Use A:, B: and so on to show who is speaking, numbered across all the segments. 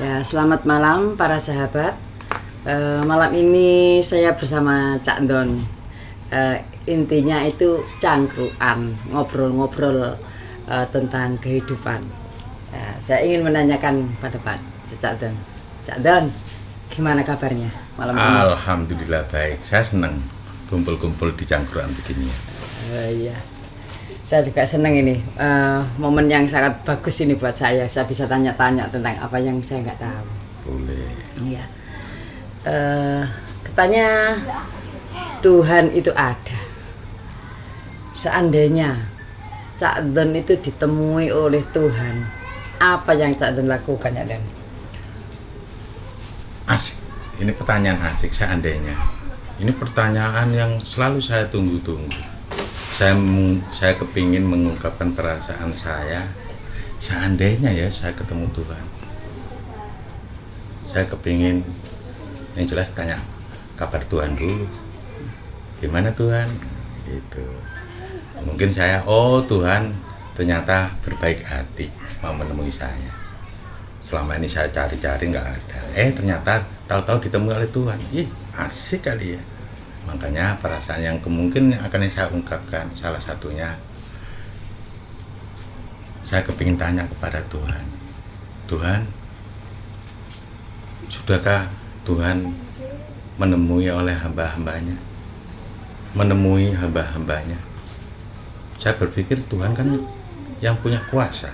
A: Ya, selamat malam para sahabat. Malam ini saya bersama Cak Don. Intinya itu cangkruan, ngobrol-ngobrol tentang kehidupan. Saya ingin menanyakan pada Pak Cak Don. Cak Don, gimana kabarnya malam ini?
B: Alhamdulillah baik. Saya senang kumpul-kumpul di cangkruan begini.
A: Iya. Saya juga senang ini, momen yang sangat bagus ini buat saya. Saya bisa tanya-tanya tentang apa yang saya nggak tahu.
B: Boleh.
A: Iya. Katanya Tuhan itu ada. Seandainya Cak Don itu ditemui oleh Tuhan, apa yang Cak Don lakukan ya Don?
B: Asik. Ini pertanyaan asik seandainya. Ini pertanyaan yang selalu saya tunggu-tunggu. Saya kepingin mengungkapkan perasaan saya seandainya ya saya ketemu Tuhan. Saya kepingin yang jelas tanya kabar Tuhan dulu. Gimana Tuhan? Gitu. Mungkin saya, oh Tuhan ternyata berbaik hati mau menemui saya. Selama ini saya cari-cari nggak ada. Ternyata tahu-tahu ditemui oleh Tuhan. Ih, asik kali ya. Makanya perasaan yang kemungkinan akan saya ungkapkan salah satunya saya kepingin tanya kepada Tuhan. Tuhan, sudahkah Tuhan menemui oleh hamba-hambanya? Menemui hamba-hambanya. Saya berpikir Tuhan kan yang punya kuasa.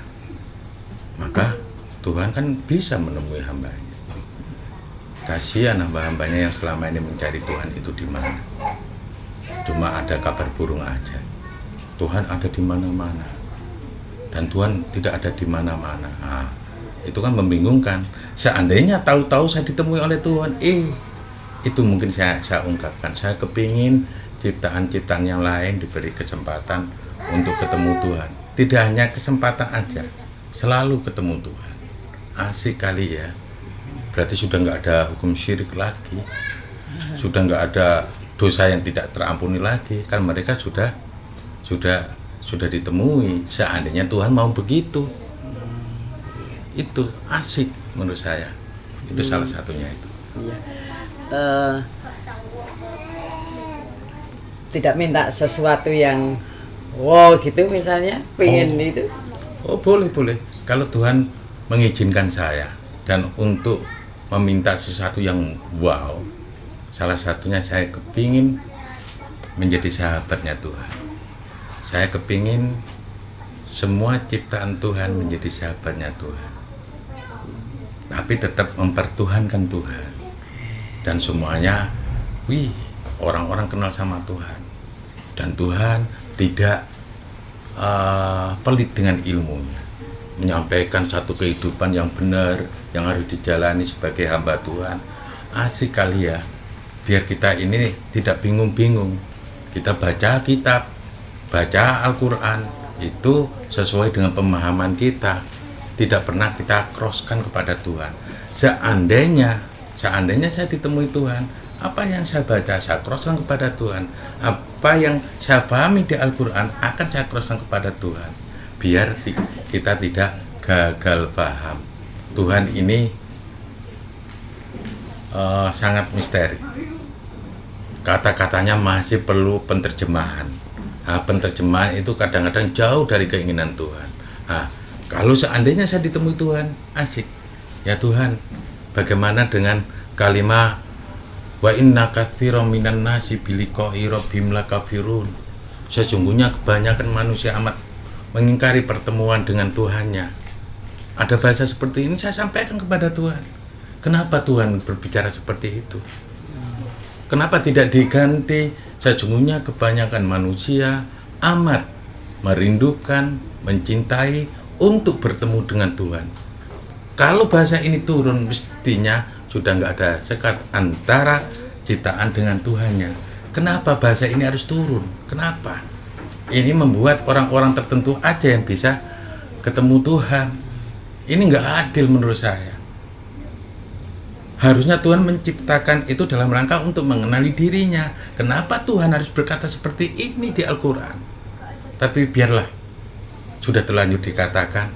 B: Maka Tuhan kan bisa menemui hambanya. Kasihan hamba-hambanya yang selama ini mencari Tuhan itu di mana. Cuma ada kabar burung aja. Tuhan ada di mana-mana. Dan Tuhan tidak ada di mana-mana. Itu kan membingungkan. Seandainya tahu-tahu saya ditemui oleh Tuhan, itu mungkin saya ungkapkan. Saya kepingin ciptaan-ciptaan yang lain diberi kesempatan untuk ketemu Tuhan. Tidak hanya kesempatan aja, selalu ketemu Tuhan. Asik kali ya. Berarti sudah nggak ada hukum syirik lagi, sudah nggak ada dosa yang tidak terampuni lagi, kan mereka sudah ditemui. Seandainya Tuhan mau begitu, itu asik menurut saya. Itu salah satunya itu.
A: Iya. Tidak minta sesuatu yang wow gitu misalnya, pengen itu.
B: Oh boleh. Kalau Tuhan mengizinkan saya dan untuk meminta sesuatu yang wow, salah satunya saya kepingin menjadi sahabatnya Tuhan. Saya kepingin semua ciptaan Tuhan menjadi sahabatnya Tuhan, tapi tetap mempertuhankan Tuhan. Dan semuanya, orang-orang kenal sama Tuhan. Dan Tuhan tidak pelit dengan ilmunya, menyampaikan satu kehidupan yang benar yang harus dijalani sebagai hamba Tuhan. Asik kali ya, biar kita ini tidak bingung-bingung. Kita baca kitab, baca Al-Quran itu sesuai dengan pemahaman kita, tidak pernah kita crosskan kepada Tuhan. Seandainya saya ditemui Tuhan, apa yang saya baca saya crosskan kepada Tuhan, apa yang saya pahami di Al-Quran akan saya crosskan kepada Tuhan, biar kita tidak gagal paham. Tuhan ini sangat misteri. Kata-katanya masih perlu penerjemahan. Penerjemahan itu kadang-kadang jauh dari keinginan Tuhan. Kalau seandainya saya ditemui Tuhan, asik. Ya Tuhan, bagaimana dengan kalimat wa inna katsiran minan nasi biliqa'i rabbihim lakafirun. Sesungguhnya kebanyakan manusia amat mengingkari pertemuan dengan Tuhannya. Ada bahasa seperti ini saya sampaikan kepada Tuhan. Kenapa Tuhan berbicara seperti itu? Kenapa tidak diganti? Sesungguhnya kebanyakan manusia amat merindukan, mencintai untuk bertemu dengan Tuhan. Kalau bahasa ini turun, mestinya sudah nggak ada sekat antara ciptaan dengan Tuhannya. Kenapa bahasa ini harus turun? Kenapa? Ini membuat orang-orang tertentu aja yang bisa ketemu Tuhan. Ini nggak adil menurut saya. Harusnya Tuhan menciptakan itu dalam rangka untuk mengenali dirinya. Kenapa Tuhan harus berkata seperti ini di Al-Quran? Tapi biarlah, sudah terlanjur dikatakan,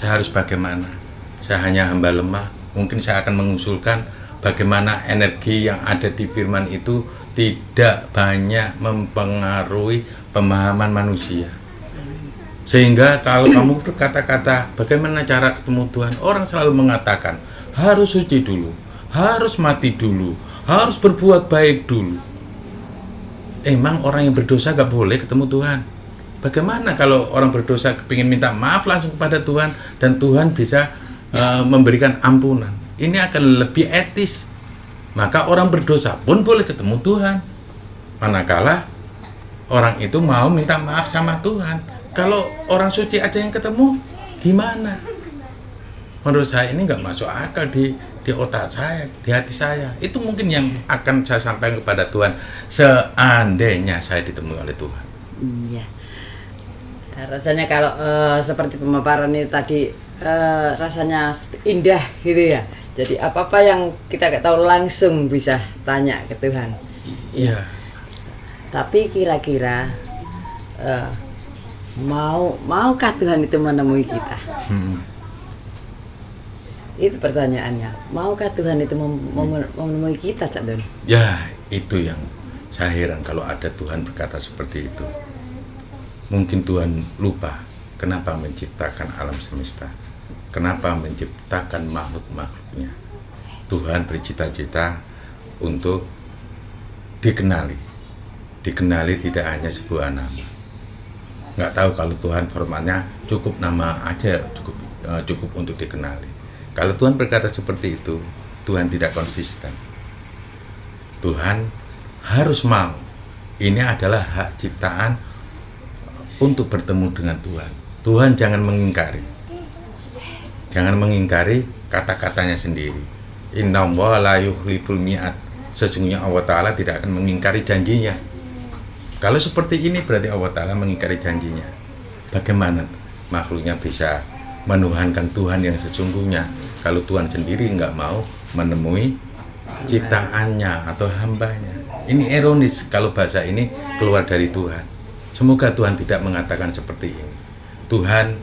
B: saya harus bagaimana? saya hanya hamba lemah. Mungkin saya akan mengusulkan bagaimana energi yang ada di firman itu tidak banyak mempengaruhi pemahaman manusia. Sehingga kalau kamu berkata-kata bagaimana cara ketemu Tuhan, orang selalu mengatakan harus suci dulu, harus mati dulu, harus berbuat baik dulu. Emang orang yang berdosa gak boleh ketemu Tuhan? Bagaimana kalau orang berdosa kepingin minta maaf langsung kepada Tuhan dan Tuhan bisa memberikan ampunan? Ini akan lebih etis. Maka orang berdosa pun boleh ketemu Tuhan, manakala orang itu mau minta maaf sama Tuhan. Kalau orang suci aja yang ketemu, gimana? Menurut saya ini nggak masuk akal di otak saya, di hati saya. Itu mungkin yang akan saya sampaikan kepada Tuhan seandainya saya ditemui oleh Tuhan.
A: Ya. Rasanya kalau seperti pemaparan ini tadi rasanya indah gitu ya. Jadi apa-apa yang kita nggak tahu langsung bisa tanya ke Tuhan.
B: Iya.
A: Tapi kira-kira maukah Tuhan itu menemui kita? Itu pertanyaannya. Maukah Tuhan itu menemui kita, Cak Don?
B: Ya, itu yang saya heran kalau ada Tuhan berkata seperti itu. Mungkin Tuhan lupa kenapa menciptakan alam semesta, kenapa menciptakan makhluk-makhluknya. Tuhan bercita-cita untuk dikenali tidak hanya sebuah nama. Nggak tahu kalau Tuhan formatnya cukup nama aja, cukup untuk dikenali. Kalau Tuhan berkata seperti itu, Tuhan tidak konsisten. Tuhan harus mau. Ini adalah hak ciptaan untuk bertemu dengan Tuhan. Tuhan jangan mengingkari kata-katanya sendiri. Innallaha la yukhliful mi'ad. Sesungguhnya Allah Ta'ala tidak akan mengingkari janjinya. Kalau seperti ini berarti Allah Ta'ala mengingkari janjinya. Bagaimana makhluknya bisa menuhankan Tuhan yang sesungguhnya kalau Tuhan sendiri nggak mau menemui ciptaannya atau hambanya? Ini ironis kalau bahasa ini keluar dari Tuhan. Semoga Tuhan tidak mengatakan seperti ini. Tuhan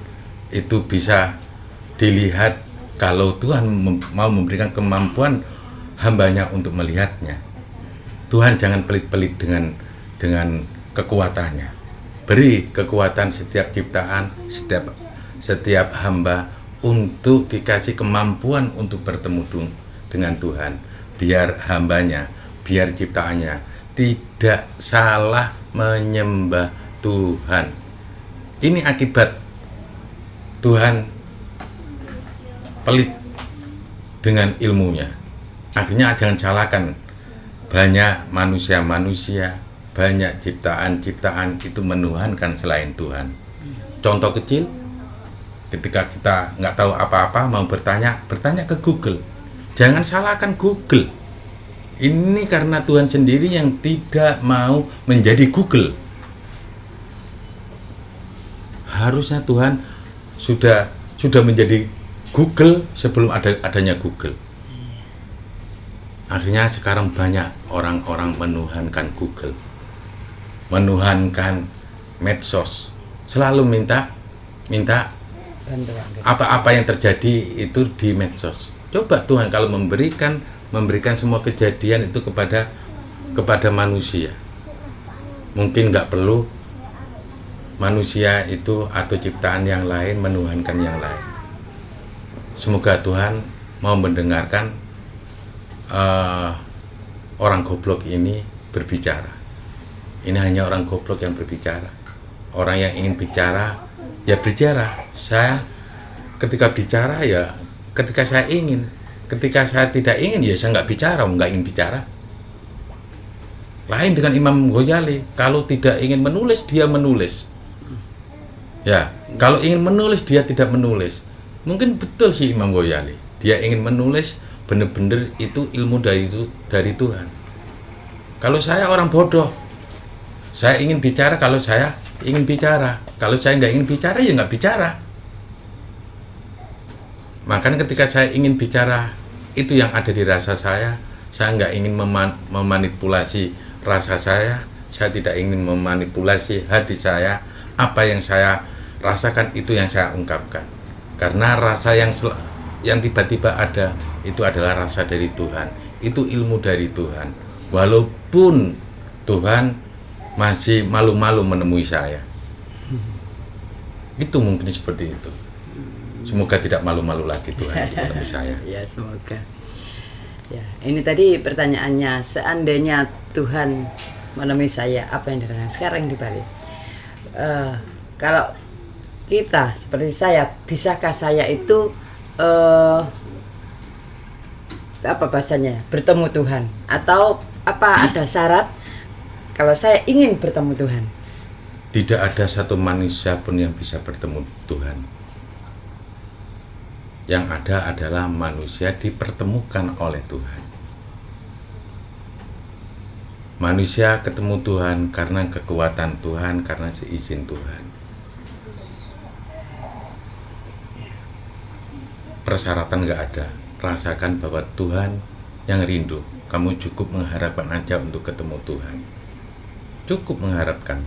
B: itu bisa dilihat kalau Tuhan mau memberikan kemampuan hambanya untuk melihatnya. Tuhan jangan pelit-pelit dengan kekuatannya. Beri kekuatan setiap ciptaan, setiap hamba untuk dikasih kemampuan untuk bertemu dengan Tuhan. Biar hambanya, biar ciptaannya tidak salah menyembah Tuhan. Ini akibat Tuhan pelit dengan ilmunya. Akhirnya jangan salahkan banyak manusia-manusia, banyak ciptaan-ciptaan itu menuhankan selain Tuhan. Contoh kecil, ketika kita nggak tahu apa-apa mau bertanya ke Google. Jangan salahkan Google. Ini karena Tuhan sendiri yang tidak mau menjadi Google. Harusnya Tuhan sudah menjadi Google sebelum adanya Google. Akhirnya sekarang banyak orang-orang menuhankan Google, menuhankan medsos, selalu minta apa-apa yang terjadi itu di medsos. Coba Tuhan kalau memberikan semua kejadian itu kepada manusia, mungkin nggak perlu manusia itu atau ciptaan yang lain menuhankan yang lain. Semoga Tuhan mau mendengarkan orang goblok ini berbicara. Ini hanya orang goblok yang berbicara. Orang yang ingin bicara, ya berbicara. Saya ketika bicara ya ketika saya ingin. Ketika saya tidak ingin, ya saya nggak bicara, nggak ingin bicara. Lain dengan Imam Ghazali. Kalau tidak ingin menulis, dia menulis. Ya, kalau ingin menulis, dia tidak menulis. Mungkin betul sih Imam Ghazali. Dia ingin menulis, benar-benar itu ilmu dari Tuhan. Kalau saya orang bodoh, saya ingin bicara kalau saya ingin bicara. Kalau saya nggak ingin bicara, ya nggak bicara. Makanya ketika saya ingin bicara, itu yang ada di rasa saya nggak ingin memanipulasi rasa saya tidak ingin memanipulasi hati saya. Apa yang saya rasakan itu yang saya ungkapkan. Karena rasa yang yang tiba-tiba ada itu adalah rasa dari Tuhan, itu ilmu dari Tuhan. Walaupun Tuhan masih malu-malu menemui saya, itu mungkin seperti itu. Semoga tidak malu-malu lagi Tuhan untuk menemui saya.
A: Ya, semoga. Ya, ini tadi pertanyaannya, seandainya Tuhan menemui saya, apa yang dirasakan? Sekarang dibalik. Kalau kita seperti saya, bisakah saya itu apa bahasanya, bertemu Tuhan? Atau apa ada syarat kalau saya ingin bertemu Tuhan?
B: Tidak ada satu manusia pun yang bisa bertemu Tuhan. Yang ada adalah manusia dipertemukan oleh Tuhan. Manusia ketemu Tuhan karena kekuatan Tuhan, karena seizin Tuhan. Persyaratan nggak ada. Rasakan bahwa Tuhan yang rindu. Kamu cukup mengharapkan aja untuk ketemu Tuhan. Cukup mengharapkan.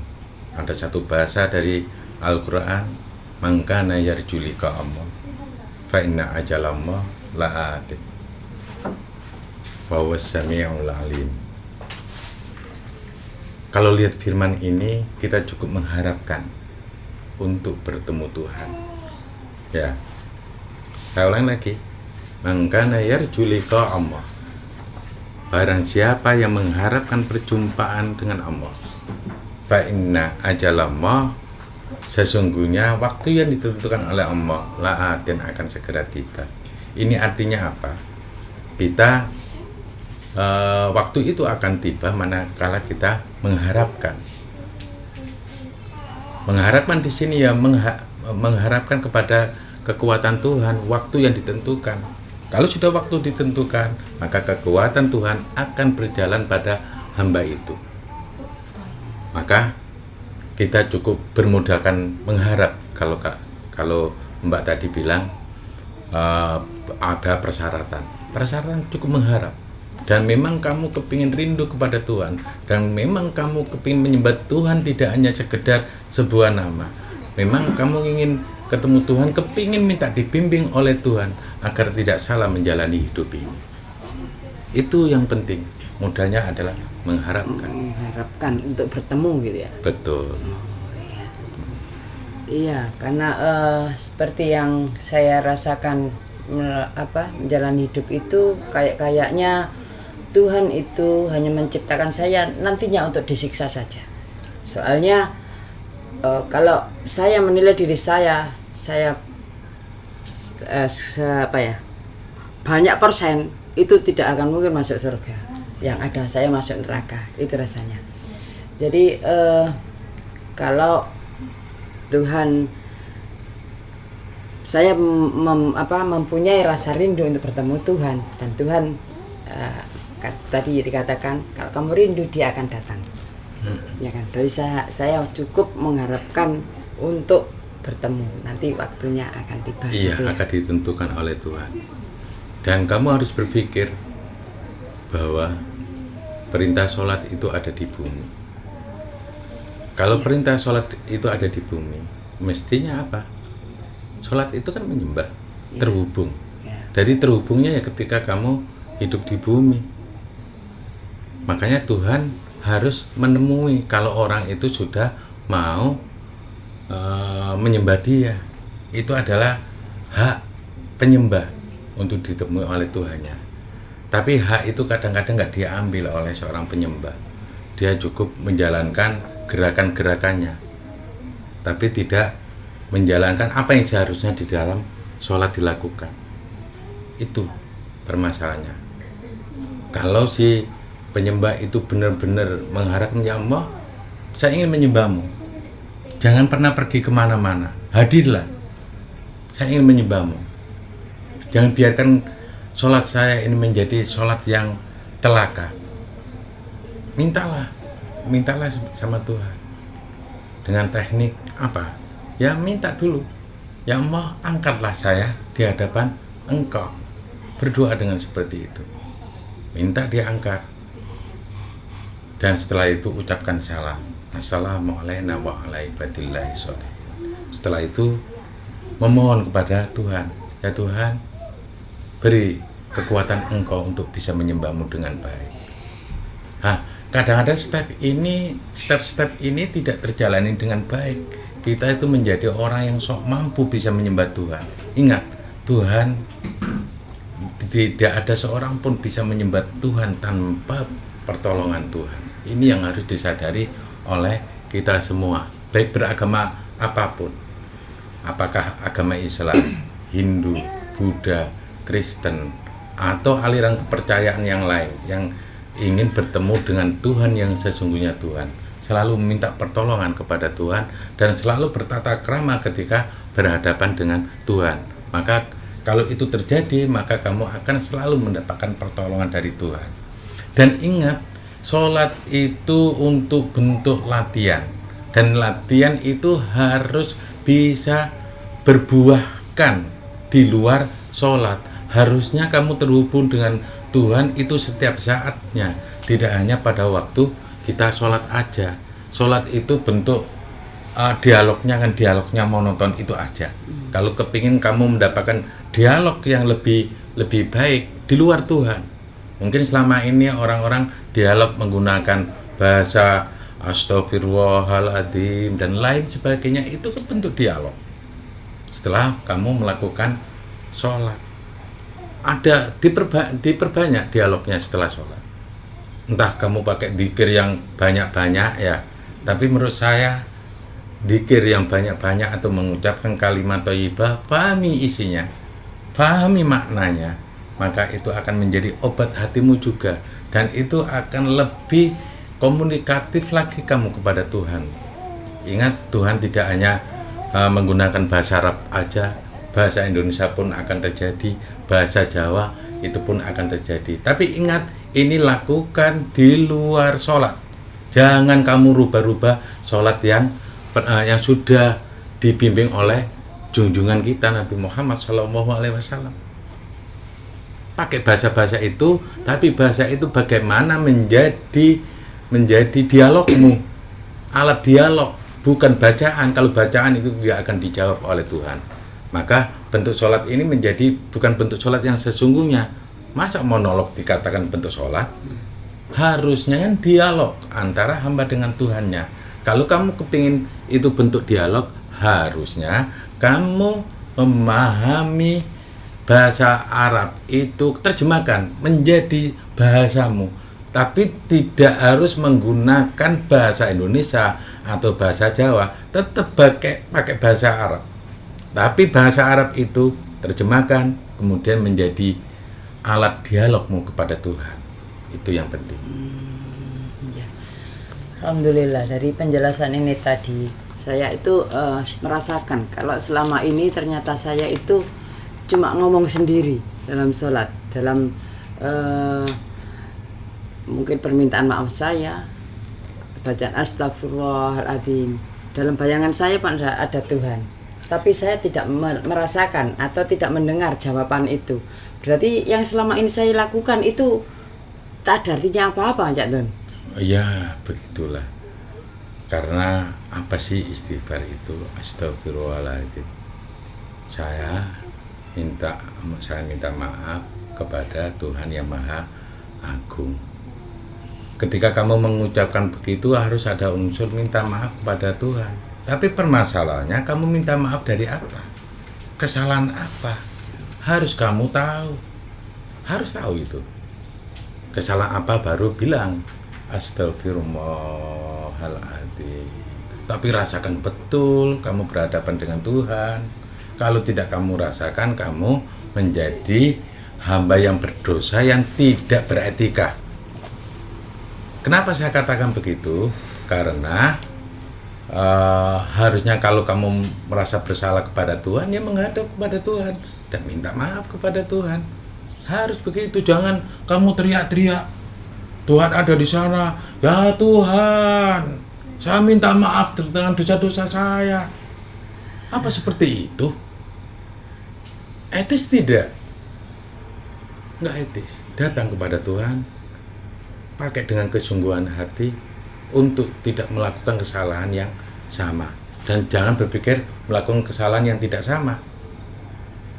B: Ada satu bahasa dari Al-Quran, mangkana yarjulika Allah fa inna ajalallah la'atin wa huwas sami'ul alim. Kalau lihat firman ini, kita cukup mengharapkan untuk bertemu Tuhan. Ya, saya ulang lagi, mangkana yarjulika Allah, barang siapa yang mengharapkan perjumpaan dengan Allah, fa inna ajalallah, sesungguhnya waktu yang ditentukan oleh Allah la'atin, akan segera tiba. Ini artinya apa? Kita waktu itu akan tiba manakala kita mengharapkan. Mengharapkan di sini ya mengharapkan kepada kekuatan Tuhan, waktu yang ditentukan. Kalau sudah waktu ditentukan, maka kekuatan Tuhan akan berjalan pada hamba itu. Maka kita cukup bermodalkan mengharap. Kalau Mbak tadi bilang ada persyaratan cukup mengharap. Dan memang kamu kepingin rindu kepada Tuhan, dan memang kamu kepingin menyembah Tuhan tidak hanya sekedar sebuah nama. Memang kamu ingin ketemu Tuhan, kepingin minta dibimbing oleh Tuhan agar tidak salah menjalani hidup ini. Itu yang penting. Modalnya adalah mengharapkan untuk bertemu gitu ya. Betul.
A: Iya, karena seperti yang saya rasakan menjalani hidup itu kayaknya Tuhan itu hanya menciptakan saya nantinya untuk disiksa saja. Soalnya kalau saya menilai diri saya banyak persen itu tidak akan mungkin masuk surga. Yang ada saya masuk neraka, itu rasanya. Jadi kalau Tuhan, saya mempunyai rasa rindu untuk bertemu Tuhan, dan Tuhan tadi dikatakan kalau kamu rindu Dia akan datang. Ya kan? Dari saya cukup mengharapkan untuk bertemu, nanti waktunya akan tiba.
B: Iya,
A: gitu ya?
B: akan ditentukan oleh Tuhan. Dan kamu harus berpikir bahwa perintah sholat itu ada di bumi. Kalau perintah sholat itu ada di bumi, mestinya apa? Sholat itu kan menyembah, terhubung. Jadi terhubungnya ya ketika kamu hidup di bumi. Makanya Tuhan harus menemui kalau orang itu sudah mau menyembah Dia. Itu adalah hak penyembah untuk ditemui oleh Tuhannya. Tapi hak itu kadang-kadang nggak diambil oleh seorang penyembah. Dia cukup menjalankan gerakan-gerakannya, tapi tidak menjalankan apa yang seharusnya di dalam sholat dilakukan. Itu permasalahannya. Kalau si penyembah itu benar-benar mengharapkan, ya Allah, saya ingin menyembahmu, jangan pernah pergi kemana-mana, hadirlah, saya ingin menyembahmu. Jangan biarkan sholat saya ini menjadi sholat yang celaka. Mintalah sama Tuhan. Dengan teknik apa? Ya minta dulu. Ya Allah, angkatlah saya di hadapan Engkau. Berdoa dengan seperti itu. Minta Dia angkat. Dan setelah itu ucapkan salam. Assalamualaikum warahmatullahi wabarakatuh. Setelah itu memohon kepada Tuhan. Ya Tuhan, beri kekuatan engkau untuk bisa menyembahmu dengan baik. Kadang-kadang step-step ini tidak terjalani dengan baik. Kita itu menjadi orang yang sok mampu bisa menyembah Tuhan. Ingat, Tuhan tidak ada seorang pun bisa menyembah Tuhan tanpa pertolongan Tuhan. Ini yang harus disadari oleh kita semua, baik beragama apapun. Apakah agama Islam, Hindu, Buddha, Kristen, atau aliran kepercayaan yang lain yang ingin bertemu dengan Tuhan yang sesungguhnya Tuhan, selalu meminta pertolongan kepada Tuhan dan selalu bertata krama ketika berhadapan dengan Tuhan. Maka kalau itu terjadi, maka kamu akan selalu mendapatkan pertolongan dari Tuhan. Dan ingat, sholat itu untuk bentuk latihan, dan latihan itu harus bisa berbuahkan di luar sholat. Harusnya kamu terhubung dengan Tuhan itu setiap saatnya, tidak hanya pada waktu kita sholat aja. Sholat itu bentuk dialognya monoton itu aja. Kalau kepingin kamu mendapatkan dialog yang lebih baik di luar Tuhan, mungkin selama ini orang-orang dialog menggunakan bahasa astagfirullahaladzim dan lain sebagainya, itu kan bentuk dialog. Setelah kamu melakukan sholat, ada diperbanyak dialognya setelah sholat. Entah kamu pakai dzikir yang banyak-banyak ya, tapi menurut saya dzikir yang banyak-banyak atau mengucapkan kalimat thayyibah, pahami isinya, pahami maknanya, maka itu akan menjadi obat hatimu juga, dan itu akan lebih komunikatif lagi kamu kepada Tuhan. Ingat, Tuhan tidak hanya menggunakan bahasa Arab aja, bahasa Indonesia pun akan terjadi, bahasa Jawa itu pun akan terjadi. Tapi ingat, ini lakukan di luar sholat. Jangan kamu rubah-rubah sholat yang sudah dibimbing oleh junjungan kita Nabi Muhammad SAW. Pakai bahasa-bahasa itu, tapi bahasa itu bagaimana menjadi dialogmu, alat dialog, bukan bacaan. Kalau bacaan itu tidak akan dijawab oleh Tuhan. Maka bentuk sholat ini menjadi bukan bentuk sholat yang sesungguhnya. Masa monolog dikatakan bentuk sholat? Harusnya kan dialog antara hamba dengan Tuhannya. Kalau kamu kepingin itu bentuk dialog, harusnya kamu memahami bahasa Arab itu, terjemahkan menjadi bahasamu. Tapi tidak harus menggunakan bahasa Indonesia atau bahasa Jawa, tetap pakai bahasa Arab. Tapi bahasa Arab itu terjemahkan, kemudian menjadi alat dialogmu kepada Tuhan. Itu yang penting.
A: Ya. Alhamdulillah, dari penjelasan ini tadi, saya itu merasakan kalau selama ini ternyata saya itu cuma ngomong sendiri dalam sholat, dalam mungkin permintaan maaf saya, bacaan astagfirullahaladzim. Dalam bayangan saya Pak ada Tuhan, tapi saya tidak merasakan atau tidak mendengar jawaban itu. Berarti yang selama ini saya lakukan itu tak ada artinya apa-apa, Cak Don?
B: Ya, begitulah. Karena apa sih istighfar itu? Astagfirullahaladzim. Saya minta maaf kepada Tuhan yang Maha Agung. Ketika kamu mengucapkan begitu, harus ada unsur minta maaf kepada Tuhan. Tapi permasalahannya, kamu minta maaf dari apa? Kesalahan apa? Harus kamu tahu. Harus tahu itu. Kesalahan apa baru bilang astagfirullahaladzim. Tapi rasakan betul kamu berhadapan dengan Tuhan. Kalau tidak kamu rasakan, kamu menjadi hamba yang berdosa, yang tidak beretika. Kenapa saya katakan begitu? Karena harusnya kalau kamu merasa bersalah kepada Tuhan, ya menghadap kepada Tuhan dan minta maaf kepada Tuhan. Harus begitu. Jangan kamu teriak-teriak, Tuhan ada di sana, ya Tuhan, saya minta maaf tentang dosa-dosa saya. Apa seperti itu? Etis tidak? Enggak etis. Datang kepada Tuhan, pakai dengan kesungguhan hati untuk tidak melakukan kesalahan yang sama, dan jangan berpikir melakukan kesalahan yang tidak sama.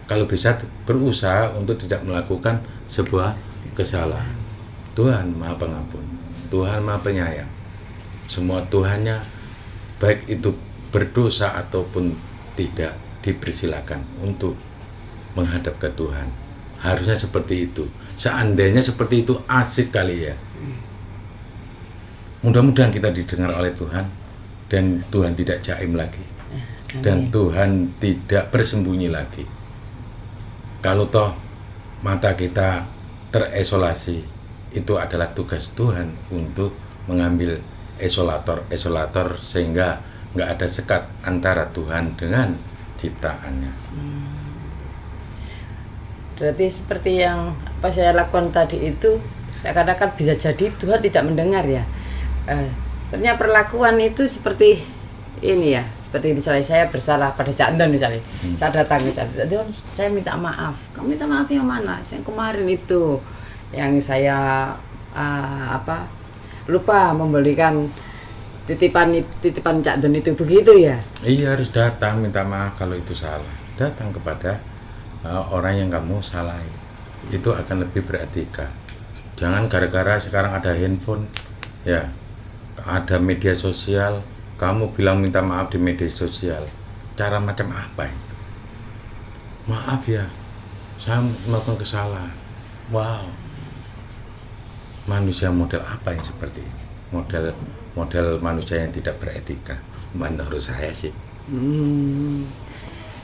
B: kalau bisa berusaha untuk tidak melakukan sebuah kesalahan. Tuhan Maha Pengampun, Tuhan Maha Penyayang. Semua Tuhannya, baik itu berdosa ataupun tidak, dipersilakan untuk menghadap ke Tuhan. Harusnya seperti itu. Seandainya seperti itu, asik kali ya. Mudah-mudahan kita didengar oleh Tuhan, dan Tuhan tidak jaim lagi, dan Tuhan tidak bersembunyi lagi. Kalau toh mata kita terisolasi, itu adalah tugas Tuhan untuk mengambil esolator sehingga nggak ada sekat antara Tuhan dengan ciptaannya.
A: Berarti seperti yang apa saya lakukan tadi itu, seakan-akan bisa jadi Tuhan tidak mendengar ya. Sebenarnya perlakuan itu seperti ini ya, seperti misalnya saya bersalah pada Cak Ndon misalnya, saya datang ke Cak Ndon, saya minta maaf. Kamu minta maaf yang mana? Yang kemarin itu, yang saya lupa membelikan titipan Cak Ndon itu, begitu ya?
B: Iya, harus datang minta maaf kalau itu salah. Datang kepada orang yang kamu salahi. Itu akan lebih beretika. Jangan gara-gara sekarang ada handphone, ya, ada media sosial, kamu bilang minta maaf di media sosial. Cara macam apa itu? Maaf ya, saya melakukan kesalahan. Wow, manusia model apa yang seperti ini? Model manusia yang tidak beretika, menurut saya sih.